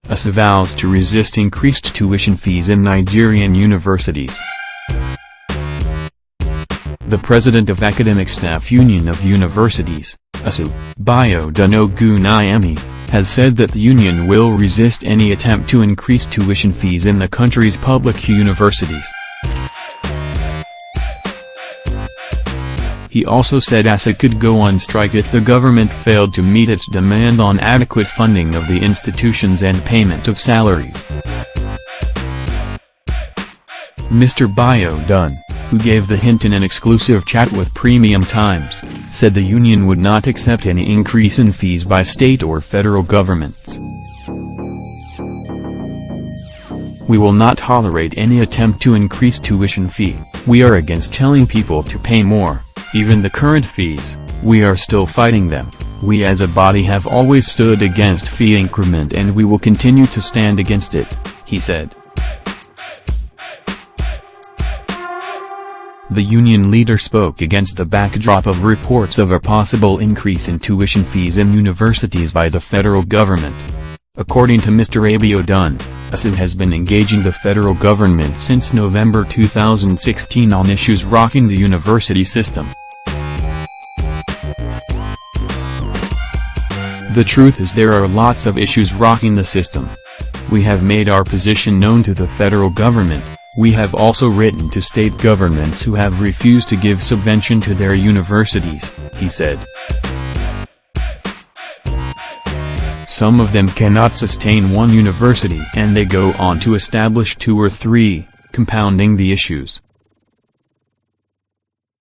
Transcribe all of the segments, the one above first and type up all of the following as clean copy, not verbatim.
ASUU vows to resist increased tuition fees in Nigerian universities. The president of Academic Staff Union of Universities, ASUU, Bayodun Ogunayemi, has said that the union will resist any attempt to increase tuition fees in the country's public universities. He also said ASUU could go on strike if the government failed to meet its demand on adequate funding of the institutions and payment of salaries. Mr. Bayodun, who gave the hint in an exclusive chat with Premium Times, said the union would not accept any increase in fees by state or federal governments. "We will not tolerate any attempt to increase tuition fee. We are against telling people to pay more, even the current fees. We are still fighting them. We as a body have always stood against fee increment and we will continue to stand against it," he said. The union leader spoke against the backdrop of reports of a possible increase in tuition fees in universities by the federal government. According to Mr. Bayodun, ASUU has been engaging the federal government since November 2016 on issues rocking the university system. "The truth is there are lots of issues rocking the system. We have made our position known to the federal government. We have also written to state governments who have refused to give subvention to their universities," he said. "Some of them cannot sustain one university and they go on to establish 2 or 3, compounding the issues.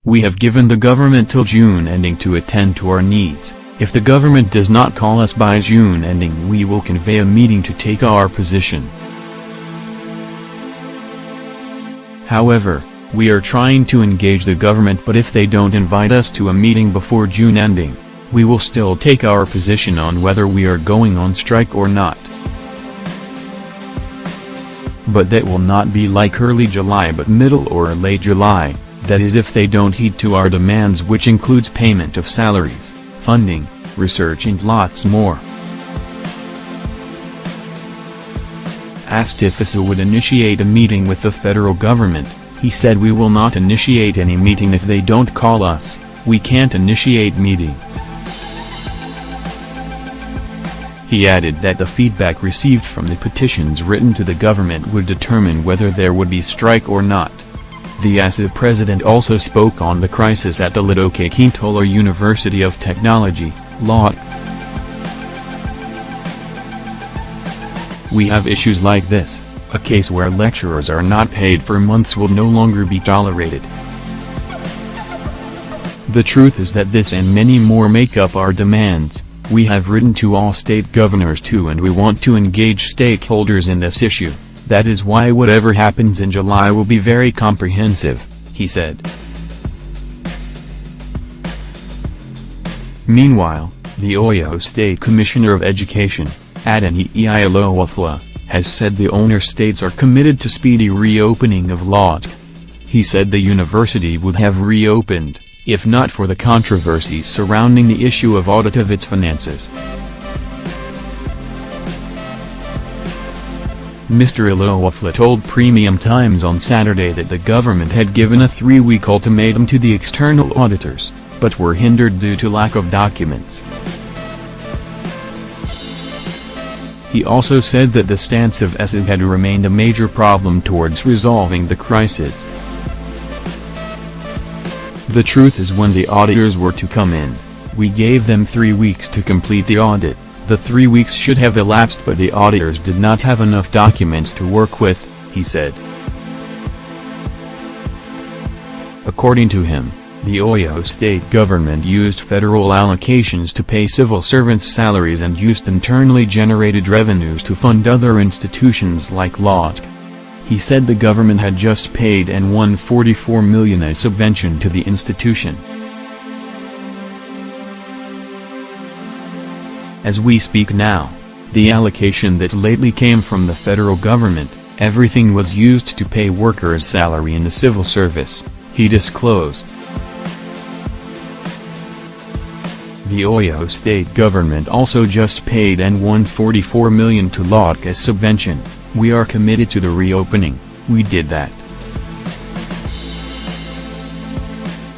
We have given the government till June ending to attend to our needs. If the government does not call us by June ending, we will convey a meeting to take our position. However, we are trying to engage the government, but if they don't invite us to a meeting before June ending, we will still take our position on whether we are going on strike or not. But that will not be like early July but middle or late July, that is if they don't heed to our demands, which includes payment of salaries, funding, research and lots more." Asked if ASUU would initiate a meeting with the federal government, he said, "We will not initiate any meeting if they don't call us. We can't initiate meeting." He added that the feedback received from the petitions written to the government would determine whether there would be strike or not. The ASUU president also spoke on the crisis at the Akintola University of Technology, Lawt. "We have issues like this. A case where lecturers are not paid for months will no longer be tolerated. The truth is that this and many more make up our demands. We have written to all state governors too, and we want to engage stakeholders in this issue. That is why whatever happens in July will be very comprehensive," he said. Meanwhile, the Oyo State Commissioner of Education, Adeniyi Ilowafla, has said the owner states are committed to speedy reopening of Lawt. He said the university would have reopened, if not for the controversies surrounding the issue of audit of its finances. Mr. Ilowafla told Premium Times on Saturday that the government had given a 3-week ultimatum to the external auditors, but were hindered due to lack of documents. He also said that the stance of ASUU had remained a major problem towards resolving the crisis. "The truth is when the auditors were to come in, we gave them 3 weeks to complete the audit. The 3 weeks should have elapsed but the auditors did not have enough documents to work with," he said. According to him, the Oyo state government used federal allocations to pay civil servants' salaries and used internally generated revenues to fund other institutions like Lawt. He said the government had just paid and $144 million as subvention to the institution. "As we speak now, the allocation that lately came from the federal government, everything was used to pay workers' salary in the civil service," he disclosed. The Oyo state government also just paid N144 million to LODC as subvention. We are committed to the reopening. We did that.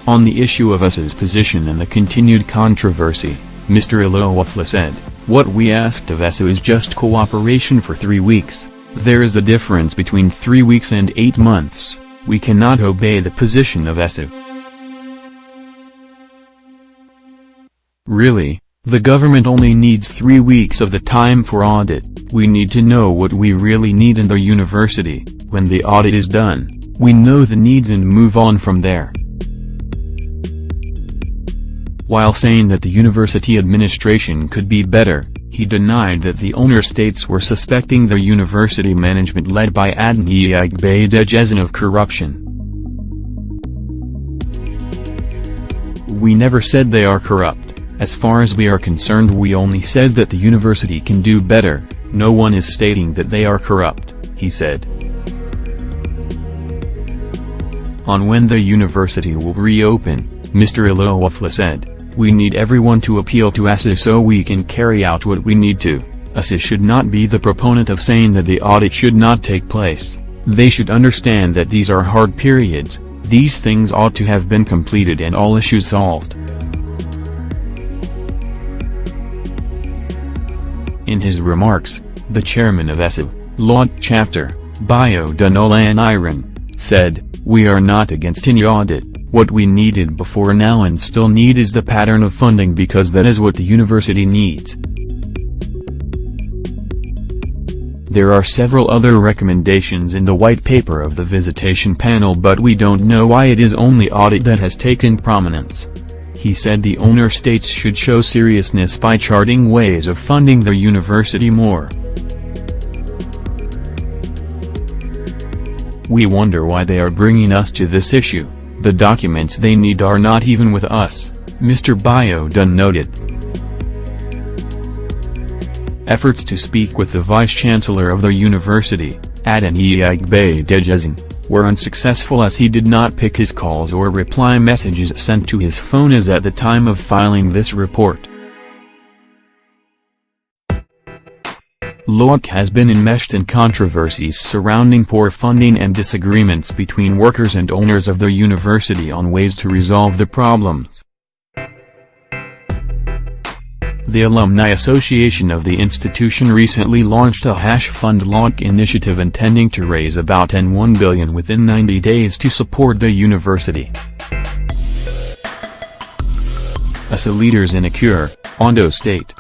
On the issue of ASUU's position and the continued controversy, Mr. Ilowafla said, "What we asked of ASUU is just cooperation for 3 weeks. There is a difference between 3 weeks and 8 months. We cannot obey the position of ASUU." Really, the government only needs 3 weeks of the time for audit. We need to know what we really need in the university. When the audit is done, we know the needs and move on from there. While saying that the university administration could be better, he denied that the owner states were suspecting the university management led by Adeniyi of corruption. "We never said they are corrupt. As far as we are concerned, we only said that the university can do better. No one is stating that they are corrupt," he said. On when the university will reopen, Mr. Ilowafla said, "We need everyone to appeal to ASUU so we can carry out what we need to. ASUU should not be the proponent of saying that the audit should not take place. They should understand that these are hard periods. These things ought to have been completed and all issues solved." In his remarks, the chairman of ASUU, LODC chapter, Nigerian, said, "We are not against any audit. What we needed before now and still need is the pattern of funding because that is what the university needs." There are several other recommendations in the white paper of the visitation panel, but we don't know why it is only audit that has taken prominence. He said the owner states should show seriousness by charting ways of funding the university more. "We wonder why they are bringing us to this issue. The documents they need are not even with us," Mr. Biodun noted. Efforts to speak with the vice-chancellor of the university, Adeniyi were unsuccessful as he did not pick his calls or reply messages sent to his phone as at the time of filing this report. LODC has been enmeshed in controversies surrounding poor funding and disagreements between workers and owners of the university on ways to resolve the problems. The Alumni Association of the institution recently launched a #Fund LODC initiative intending to raise about N1 billion within 90 days to support the university. ASUU leaders in Akure, Ondo State,